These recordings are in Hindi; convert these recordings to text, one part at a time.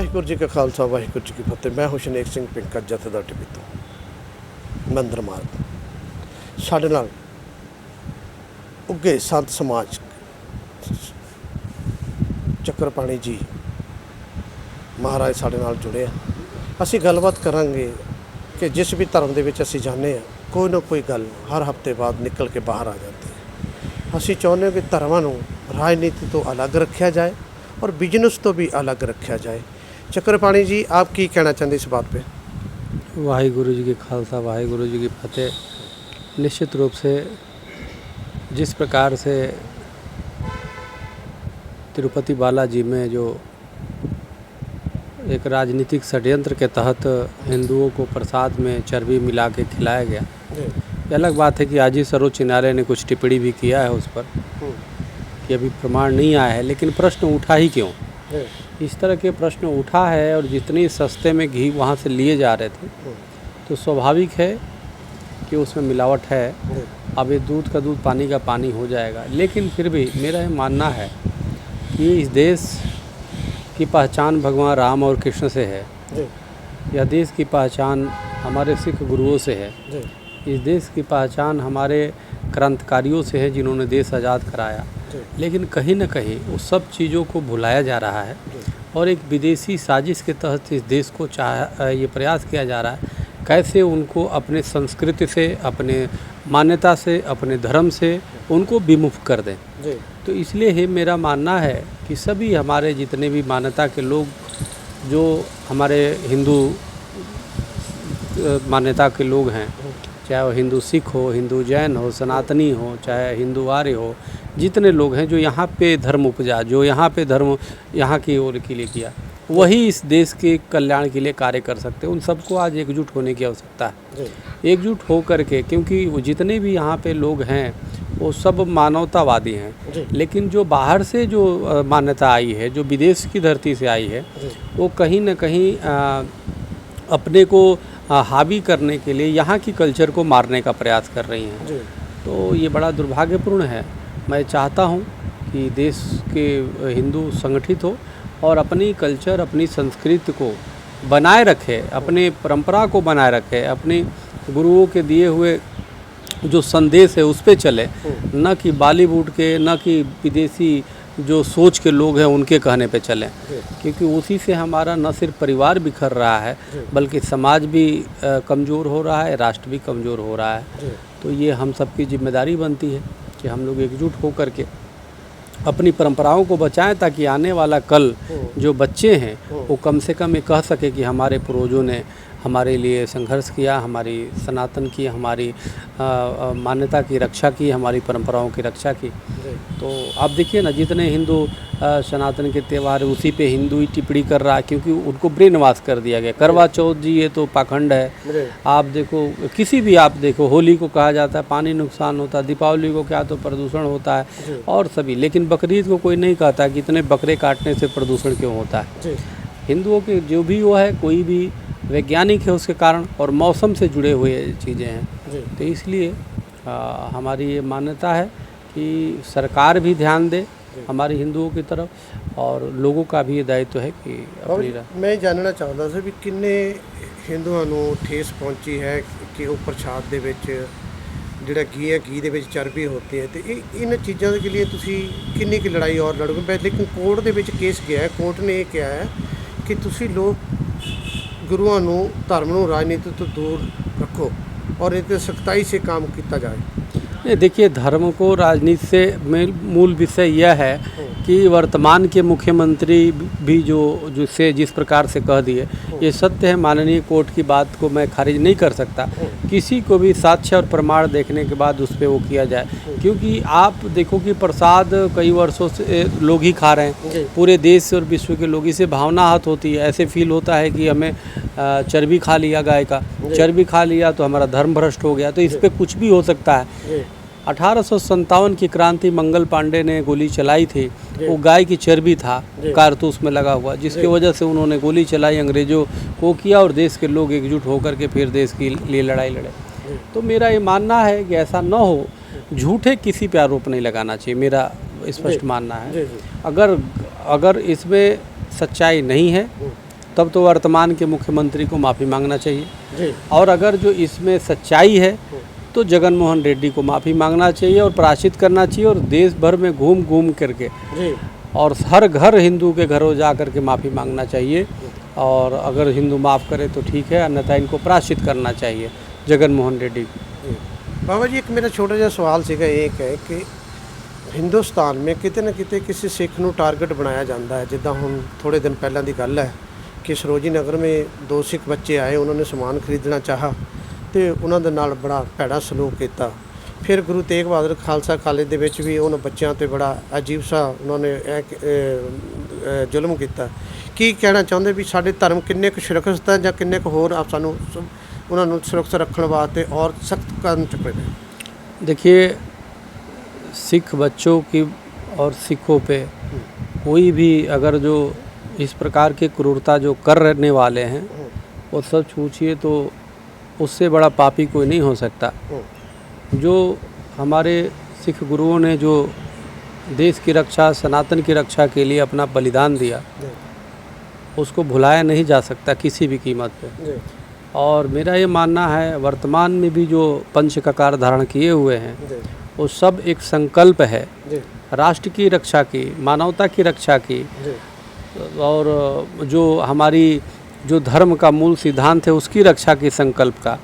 ਵਾਹਿਗੁਰੂ ਜੀ ਕਾ ਖਾਲਸਾ ਵਾਹਿਗੁਰੂ ਜੀ ਕੀ ਫਤਿਹ। ਮੈਂ ਹੁਸ਼ਨੇਕ ਸਿੰਘ ਪਿੰਕਾ ਜਥੇਦਾਰ ਟਿੱਬੀ ਤੋਂ ਮੰਦਰ ਮਾਰਗ। ਸਾਡੇ ਨਾਲ ਉੱਗੇ ਸੰਤ ਸਮਾਜ ਚੱਕਰਪਾਣੀ ਜੀ ਮਹਾਰਾਜ ਸਾਡੇ ਨਾਲ ਜੁੜੇ ਆ। ਅਸੀਂ ਗੱਲਬਾਤ ਕਰਾਂਗੇ ਕਿ ਜਿਸ ਵੀ ਧਰਮ ਦੇ ਵਿੱਚ ਅਸੀਂ ਜਾਂਦੇ ਹਾਂ, ਕੋਈ ਨਾ ਕੋਈ ਗੱਲ ਹਰ ਹਫ਼ਤੇ ਬਾਅਦ ਨਿਕਲ ਕੇ ਬਾਹਰ ਆ ਜਾਂਦੀ ਹੈ। ਅਸੀਂ ਚਾਹੁੰਦੇ ਹਾਂ ਕਿ ਧਰਮਾਂ ਨੂੰ ਰਾਜਨੀਤੀ ਤੋਂ ਅਲੱਗ ਰੱਖਿਆ जाए और बिजनेस तो भी अलग रखा जाए। चक्रपाणी जी, आप की कहना चाहते इस बात पे? वाहिगुरु जी की खालसा वाहिगुरु जी की फतेह। निश्चित रूप से जिस प्रकार से तिरुपति बालाजी में जो एक राजनीतिक षड्यंत्र के तहत हिंदुओं को प्रसाद में चर्बी मिला के खिलाया गया, ये अलग बात है कि आज ही सर्वोच्च न्यायालय ने कुछ टिप्पणी भी किया है उस पर कि अभी प्रमाण नहीं आया है, लेकिन प्रश्न उठा ही क्यों? इस तरह के प्रश्न उठा है और जितनी सस्ते में घी वहाँ से लिए जा रहे थे तो स्वाभाविक है कि उसमें मिलावट है। अब ये दूध का दूध पानी का पानी हो जाएगा। लेकिन फिर भी मेरा ये मानना है कि इस देश की पहचान भगवान राम और कृष्ण से है। यह देश की पहचान हमारे सिख गुरुओं से है। इस देश की पहचान हमारे क्रांतिकारियों से है जिन्होंने देश आज़ाद कराया। लेकिन कहीं न कहीं उस सब चीज़ों को भुलाया जा रहा है और एक विदेशी साजिश के तहत इस देश को ये प्रयास किया जा रहा है कैसे उनको अपने संस्कृति से, अपने मान्यता से, अपने धर्म से उनको विमुख कर दें। तो इसलिए ही मेरा मानना है कि सभी हमारे जितने भी मान्यता के लोग, जो हमारे हिंदू मान्यता के लोग हैं, चाहे वो हिंदू सिख हो, हिंदू जैन हो, सनातनी हो, चाहे हिंदू आर्य हो, जितने लोग हैं जो यहाँ पे धर्म उपजा, जो यहाँ पे धर्म यहाँ की ओर के लिए किया, वही इस देश के कल्याण के लिए कार्य कर सकते हैं। उन सबको आज एकजुट होने की आवश्यकता है। एकजुट हो करके, क्योंकि वो जितने भी यहाँ पे लोग हैं वो सब मानवतावादी हैं, लेकिन जो बाहर से जो मान्यता आई है, जो विदेश की धरती से आई है, वो कहीं न कहीं अपने को हावी करने के लिए यहाँ की कल्चर को मारने का प्रयास कर रही हैं। तो ये बड़ा दुर्भाग्यपूर्ण है। मैं चाहता हूँ कि देश के हिंदू संगठित हो और अपनी कल्चर, अपनी संस्कृति को बनाए रखे, अपने परंपरा को बनाए रखे, अपने गुरुओं के दिए हुए जो संदेश है उस पे चले, न कि बॉलीवुड के, न कि विदेशी जो सोच के लोग हैं उनके कहने पे चलें, क्योंकि उसी से हमारा न सिर्फ परिवार बिखर रहा है बल्कि समाज भी कमज़ोर हो रहा है, राष्ट्र भी कमज़ोर हो रहा है। तो ये हम सबकी जिम्मेदारी बनती है कि हम लोग एकजुट हो करके अपनी परंपराओं को बचाएं, ताकि आने वाला कल जो बच्चे हैं वो कम से कम ये कह सके कि हमारे पूर्वजों ने हमारे लिए संघर्ष किया, हमारी सनातन की, हमारी मान्यता की रक्षा की, हमारी परंपराओं की रक्षा की। तो आप देखिए ना, जितने हिंदू सनातन के त्यौहार है उसी पे हिंदू ही टिप्पणी कर रहा है, क्योंकि उनको ब्रेन वॉश कर दिया गया। करवा चौथ जी ये तो पाखंड है। आप देखो, किसी भी आप देखो, होली को कहा जाता है पानी नुकसान होता है, दीपावली को क्या तो प्रदूषण होता है और सभी, लेकिन बकरीद को कोई नहीं कहता कि इतने बकरे काटने से प्रदूषण क्यों होता है। हिंदुओं के जो भी वो है, कोई भी वैज्ञानिक है उसके कारण, और मौसम से जुड़े हुए चीज़ें हैं। तो इसलिए हमारी ये मान्यता है कि सरकार भी ध्यान दे हमारे हिंदुओं की तरफ, और लोगों का भी ये दायित्व है कि अपनी मैं जानना चाहता था भी किन्ने हिंदुओं ਨੂੰ ठेस पहुंची है कि वो प्रसाद ਦੇ ਵਿੱਚ ਜਿਹੜਾ घी है, घी ਦੇ ਵਿੱਚ ਚਰਬੀ होती है, तो इन चीज़ों के लिए ਤੁਸੀਂ किन्नी की लड़ाई और लड़ोगे? लेकिन कोर्ट ਦੇ ਵਿੱਚ केस गया है, कोर्ट ने ये किया है कि ਤੁਸੀਂ लोग गुरुओं ਨੂੰ धर्म ਨੂੰ राजनीति तो दूर रखो और इस सख्ताई से काम किया जाए। देखिए, धर्म को राजनीति से मूल विषय यह है कि वर्तमान के मुख्यमंत्री भी जिस प्रकार से कह दिए, ये सत्य है। माननीय कोर्ट की बात को मैं खारिज नहीं कर सकता। किसी को भी साक्ष्य और प्रमाण देखने के बाद उस पर वो किया जाए, क्योंकि आप देखो कि प्रसाद कई वर्षों से लोग ही खा रहे हैं, पूरे देश और विश्व के लोग। इसे भावना आहत होती है, ऐसे फील होता है कि हमें चर्बी खा लिया, गाय का चर्बी खा लिया तो हमारा धर्म भ्रष्ट हो गया। तो इस पर कुछ भी हो सकता है। 1857 की क्रांति मंगल पांडे ने गोली चलाई थी, वो गाय की चर्बी था कारतूस में लगा हुआ, जिसकी वजह से उन्होंने गोली चलाई, अंग्रेज़ों को किया, और देश के लोग एकजुट होकर के फिर देश के लिए लड़ाई लड़े। तो मेरा ये मानना है कि ऐसा न हो, झूठे किसी पे आरोप नहीं लगाना चाहिए, मेरा स्पष्ट मानना है। अगर इसमें सच्चाई नहीं है तब तो वर्तमान के मुख्यमंत्री को माफ़ी मांगना चाहिए। जी और अगर जो इसमें सच्चाई है तो जगन मोहन रेड्डी को माफ़ी मांगना चाहिए और प्रायश्चित करना चाहिए, और देश भर में घूम घूम करके जी और हर घर हिंदू के घरों जा कर के माफ़ी मांगना चाहिए। और अगर हिंदू माफ़ करे तो ठीक है, अन्यथा इनको प्रायश्चित करना चाहिए जगन मोहन रेड्डी को। जी। बाबा जी, एक मेरा छोटा ਜਿਹਾ ਸਵਾਲ ਸੀਗਾ एक है कि ਹਿੰਦੁਸਤਾਨ में ਕਿਤੇ ਨਾ ਕਿਤੇ ਕਿਸੇ ਸਿੱਖ ਨੂੰ ਟਾਰਗੇਟ ਬਣਾਇਆ ਜਾਂਦਾ ਹੈ। ਜਿੱਦਾਂ ਹੁਣ ਥੋੜੇ ਦਿਨ ਪਹਿਲਾਂ ਦੀ ਗੱਲ ਹੈ ਕਿ ਸਰੋਜੀ ਨਗਰ में 2 ਸਿੱਖ ਬੱਚੇ ਆਏ, ਉਹਨਾਂ ਨੇ ਸਮਾਨ ਖਰੀਦਣਾ ਚਾਹਾ ਤੇ ਉਹਨਾਂ ਦੇ ਨਾਲ ਬੜਾ ਭੈੜਾ ਸਲੂਕ ਕੀਤਾ। ਫਿਰ ਗੁਰੂ ਤੇਗ ਬਹਾਦਰ ਖਾਲਸਾ ਕਾਲਜ ਦੇ ਵਿੱਚ ਵੀ ਉਹਨਾਂ ਬੱਚਿਆਂ ਤੇ ਬੜਾ ਅਜੀਬ ਸਾ ਉਹਨਾਂ ਨੇ ਜ਼ੁਲਮ ਕੀਤਾ। ਕੀ ਕਹਿਣਾ ਚਾਹੁੰਦੇ ਵੀ ਸਾਡੇ ਧਰਮ ਕਿੰਨੇ ਕੁ ਸੁਰੱਖਿਅਤ ਹੈ ਜਾਂ ਕਿੰਨੇ ਕੁ ਹੋਰ ਆਪ ਸਾਨੂੰ ਉਹਨਾਂ ਨੂੰ ਸੁਰੱਖਿਅਤ ਰੱਖਣ ਵਾਸਤੇ और सख्त कदम चुके हैं? देखिए, सिख बच्चों की और सिखों पे कोई भी अगर जो इस प्रकार की क्रूरता जो करने वाले हैं वो सब पूछिए तो उससे बड़ा पापी कोई नहीं हो सकता। जो हमारे सिख गुरुओं ने जो देश की रक्षा, सनातन की रक्षा के लिए अपना बलिदान दिया, उसको भुलाया नहीं जा सकता किसी भी कीमत पे। और मेरा ये मानना है वर्तमान में भी जो पंच ककार धारण किए हुए हैं वो सब एक संकल्प है राष्ट्र की रक्षा की, मानवता की रक्षा की, और जो हमारी जो धर्म का मूल सिद्धांत है उसकी रक्षा की संकल्प का।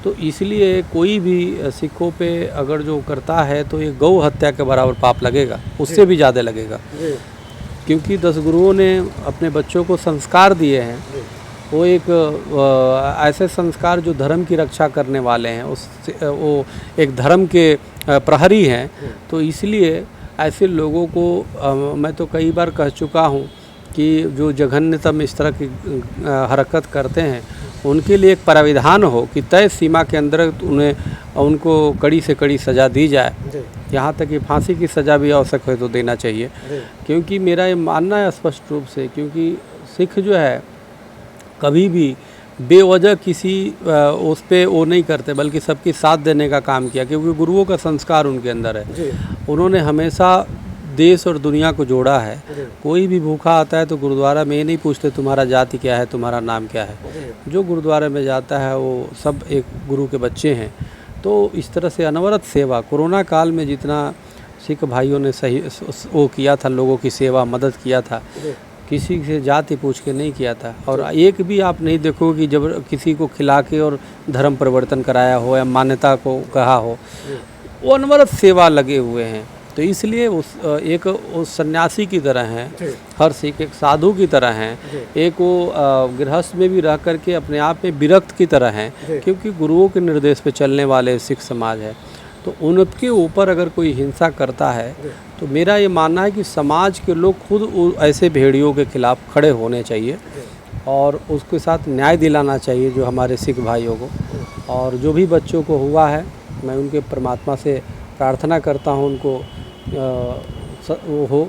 तो इसलिए कोई भी सिखों पे अगर जो करता है तो ये गौ हत्या के बराबर पाप लगेगा, उससे भी ज़्यादा लगेगा। क्योंकि 10 गुरुओं ने अपने बच्चों को संस्कार दिए हैं, वो एक ऐसे संस्कार जो धर्म की रक्षा करने वाले हैं, उससे वो एक धर्म के प्रहरी हैं। तो इसलिए ऐसे लोगों को मैं तो कई बार कह चुका हूँ कि जो जघन्यतम इस तरह की हरकत करते हैं उनके लिए एक प्राविधान हो कि तय सीमा के अंदर उनको कड़ी से कड़ी सज़ा दी जाए, यहाँ तक कि फांसी की सज़ा भी आवश्यक है तो देना चाहिए। क्योंकि मेरा ये मानना है स्पष्ट रूप से, क्योंकि सिख जो है कभी भी बेवजह किसी उस पे वो नहीं करते, बल्कि सबकी साथ देने का काम किया, क्योंकि गुरुओं का संस्कार उनके अंदर है। उन्होंने हमेशा देश और दुनिया को जोड़ा है। कोई भी भूखा आता है तो गुरुद्वारा में ये नहीं पूछते तुम्हारा जाति क्या है, तुम्हारा नाम क्या है। जो गुरुद्वारे में जाता है वो सब एक गुरु के बच्चे हैं। तो इस तरह से अनवरत सेवा, कोरोना काल में जितना सिख भाइयों ने सही वो किया था, लोगों की सेवा मदद किया था, किसी से जाति पूछ के नहीं किया था। और एक भी आप नहीं देखोगे कि जब किसी को खिला के और धर्म परिवर्तन कराया हो या मान्यता को कहा हो, वो अनवरत सेवा लगे हुए हैं। तो इसलिए उस सन्यासी की तरह हैं, हर सिख एक साधु की तरह हैं, एक वो गृहस्थ में भी रह करके अपने आप में विरक्त की तरह हैं, क्योंकि गुरुओं के निर्देश पे चलने वाले सिख समाज है। तो उनके ऊपर अगर कोई हिंसा करता है तो मेरा ये मानना है कि समाज के लोग खुद ऐसे भेड़ियों के खिलाफ खड़े होने चाहिए और उसके साथ न्याय दिलाना चाहिए जो हमारे सिख भाइयों को। और जो भी बच्चों को हुआ है, मैं उनके परमात्मा से प्रार्थना करता हूँ उनको वो हो,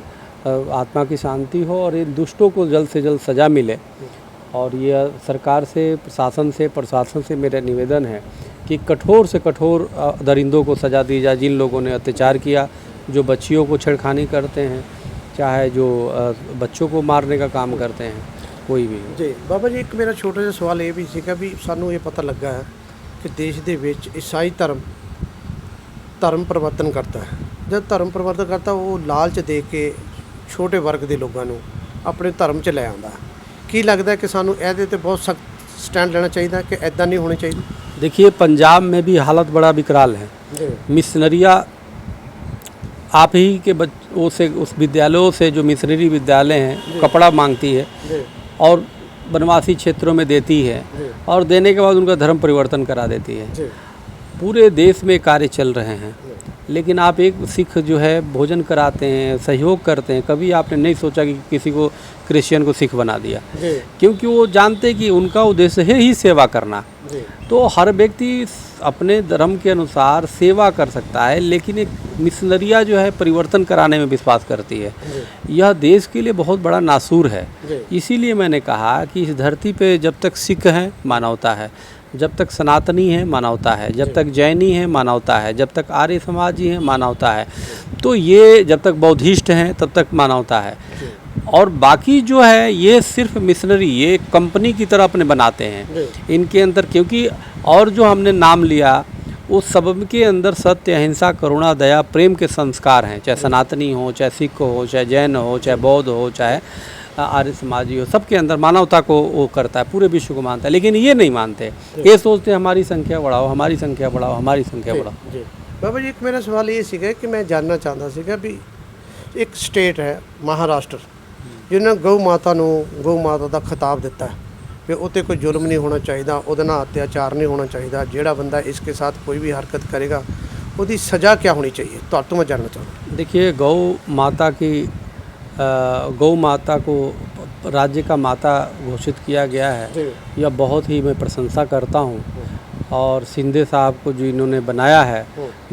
आत्मा की शांति हो और इन दुष्टों को जल्द से जल्द सज़ा मिले। और ये सरकार से, प्रशासन से मेरा निवेदन है कि कठोर से कठोर दरिंदों को सज़ा दी जाए, जिन लोगों ने अत्याचार किया, जो बच्चियों को छेड़खानी करते हैं, चाहे जो बच्चों को मारने का काम करते हैं, कोई भी। जी बाबा जी, एक मेरा छोटा ਜਿਹਾ सवाल ये भी ਸੀਗਾ ਵੀ ਸਾਨੂੰ ਇਹ ਪਤਾ ਲੱਗਾ ਹੈ ਕਿ ਦੇਸ਼ ਦੇ ਵਿੱਚ ਈਸਾਈ ਧਰਮ ਪਰਿਵਰਤਨ ਕਰਦਾ ਹੈ। ਜਦ ਧਰਮ ਪਰਿਵਰਤਨ ਕਰਦਾ ਉਹ ਲਾਲਚ ਦੇ ਕੇ ਛੋਟੇ ਵਰਗ ਦੇ ਲੋਕਾਂ ਨੂੰ ਆਪਣੇ ਧਰਮ 'ਚ ਲੈ ਆਉਂਦਾ। ਕੀ ਲੱਗਦਾ ਕਿ ਸਾਨੂੰ ਇਹਦੇ ਤੇ ਬਹੁਤ ਸਖਤ स्टैंड लेना चाहिए कि ऐसा नहीं होनी चाहिए? देखिए, पंजाब में भी हालत बड़ा विकराल है। मिशनरियाँ आप ही के बच्चों से, उस विद्यालयों से जो मिशनरी विद्यालय हैं, कपड़ा मांगती है और वनवासी क्षेत्रों में देती है और देने के बाद उनका धर्म परिवर्तन करा देती है। पूरे देश में कार्य चल रहे हैं, लेकिन आप एक सिख जो है भोजन कराते हैं, सहयोग करते हैं। कभी आपने नहीं सोचा कि किसी को क्रिश्चियन को सिख बना दिया, क्योंकि वो जानते कि उनका उद्देश्य है ही सेवा करना। तो हर व्यक्ति अपने धर्म के अनुसार सेवा कर सकता है, लेकिन एक मिशनरियाँ जो है परिवर्तन कराने में विश्वास करती है। यह देश के लिए बहुत बड़ा नासूर है। इसीलिए मैंने कहा कि इस धरती पे जब तक सिख हैं मानवता है, जब तक सनातनी है मानवता है, जब तक जैनी है मानवता है, जब तक आर्य समाजी है मानवता है, तो ये जब तक बौद्धिस्ट हैं तब तक मानवता है। और बाकी जो है ये सिर्फ मिशनरी, ये कंपनी की तरह अपने बनाते हैं इनके अंदर, क्योंकि और जो हमने नाम लिया उस सब के अंदर सत्य, अहिंसा, करुणा, दया, प्रेम के संस्कार हैं, चाहे सनातनी हो, चाहे सिख हो, चाहे जैन हो, चाहे बौद्ध हो, चाहे आर्य समाजी हो, सबके अंदर मानवता को वो करता है, पूरे विश्व को मानता है। लेकिन ये नहीं मानते, ये सोचते हैं हमारी संख्या बढ़ाओ, हमारी संख्या बढ़ाओ, हमारी संख्या बढ़ाओ। जी बाबा जी, एक मेरा सवाल ये सीगा कि मैं जानना चाहता सीगा भी एक स्टेट है महाराष्ट्र ਜਿਹਨੇ ਗਊ ਮਾਤਾ ਦਾ ਖਿਤਾਬ ਦਿੱਤਾ ਹੈ ਵੀ ਉੱਤੇ ਕੋਈ ਜ਼ੁਲਮ नहीं होना चाहिए, ਉਹਦੇ ਨਾਲ अत्याचार नहीं होना चाहिए, ਜਿਹੜਾ ਬੰਦਾ इसके साथ कोई भी हरकत करेगा उसकी सज़ा क्या होनी चाहिए, तो मैं जानना चाहूँगा। देखिए, गौ माता को राज्य का माता घोषित किया गया है, यह बहुत ही मैं प्रशंसा करता हूँ। और शिंदे साहब को जो इन्होंने बनाया है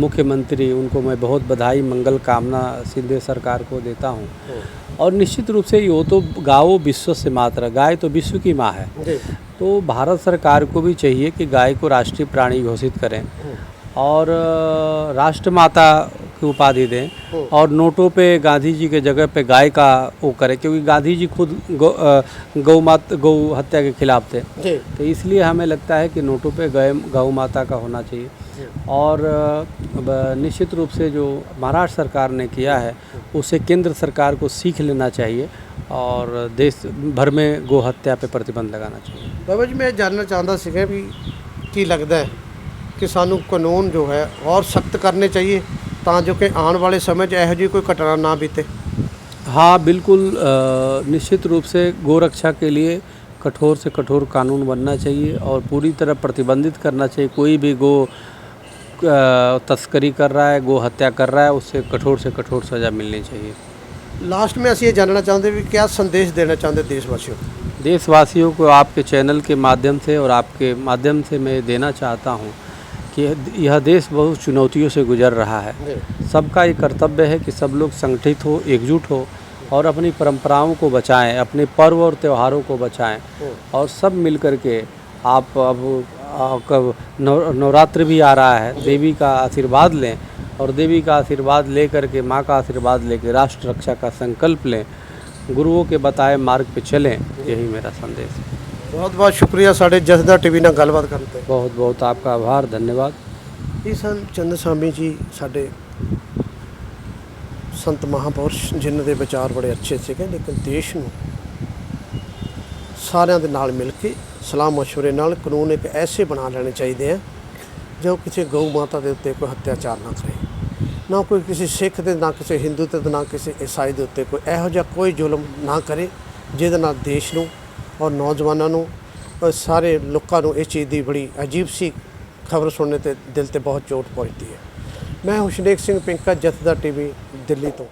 मुख्यमंत्री, उनको मैं बहुत बधाई, मंगल कामना शिंदे सरकार को देता हूँ। और निश्चित रूप से यो तो गाओ विश्व से मात्र, गाय तो विश्व की माँ है, तो भारत सरकार को भी चाहिए कि गाय को राष्ट्रीय प्राणी घोषित करें और राष्ट्रमाता की उपाधि दें और नोटों पे गांधी जी के जगह पे गाय का वो करें, क्योंकि गांधी जी खुद गौ हत्या के खिलाफ थे, तो इसलिए हमें लगता है कि नोटों पे गौ माता का होना चाहिए। और निश्चित रूप से जो महाराष्ट्र सरकार ने किया है उसे केंद्र सरकार को सीख लेना चाहिए और देश भर में गौ हत्या पे प्रतिबंध लगाना चाहिए। बाबा जी, मैं जानना चाहता सीगा भी की लगता है कि सानू कानून जो है और सख्त करने चाहिए ਤਾਂ जो कि आने वाले समय ਇਹੋ ਜਿਹੀ कोई घटना ना बीते। हाँ बिल्कुल, निश्चित रूप से गौ रक्षा के लिए कठोर से कठोर कानून बनना चाहिए और पूरी तरह प्रतिबंधित करना चाहिए। कोई भी गौ तस्करी कर रहा है, गौ हत्या कर रहा है, उससे कठोर सज़ा मिलनी चाहिए। लास्ट में ਅਸੀਂ ਇਹ जानना चाहते भी क्या संदेश देना चाहते देशवासियों को? देशवासियों को आपके चैनल के माध्यम से और आपके माध्यम से मैं देना चाहता हूँ कि यह देश बहुत चुनौतियों से गुजर रहा है। सबका ये कर्तव्य है कि सब लोग संगठित हो, एकजुट हो और अपनी परंपराओं को बचाएं, अपने पर्व और त्योहारों को बचाएं और सब मिल कर के आप अब नवरात्र भी आ रहा है, देवी का आशीर्वाद लें और देवी का आशीर्वाद ले कर के, माँ का आशीर्वाद लेकर राष्ट्र रक्षा का संकल्प लें, गुरुओं के बताए मार्ग पे चलें, यही मेरा संदेश है। बहुत बहुत शुक्रिया साढ़े जसदा टीवी ਨਾਲ ਗੱਲਬਾਤ ਕਰਨ ਤੇ। बहुत बहुत आपका आभार, धन्यवाद। ਇਹ ਸਨ ਚੰਦ स्वामी जी, ਸਾਡੇ संत महापुरुष जिन्हों के विचार बड़े अच्छे थे, लेकिन देश ਨੂੰ ਸਾਰਿਆਂ ਦੇ ਨਾਲ ਮਿਲ ਕੇ ਸਲਾਹ ਮਸ਼ਵਰੇ ਨਾਲ ਕਾਨੂੰਨ ਇੱਕ ऐसे बना लेने चाहिए हैं जो किसी गौ माता के उत्ते कोई अत्याचार ना करे, ना कोई किसी सिख के, ना किसी हिंदू ते, ना किसी ईसाई के उत्ते कोई ਇਹੋ ਜਿਹਾ कोई जुल्म ना करे ਜਿਹਦੇ ਨਾਲ देश ਨੂੰ और नौजवानों और सारे लोगों को इस चीज़ की बड़ी अजीब सी खबर सुनने ते दिल ते बहुत चोट पहुँचती है। मैं हुशनेक सिंह पिंका, जसदा टीवी, दिल्ली तो।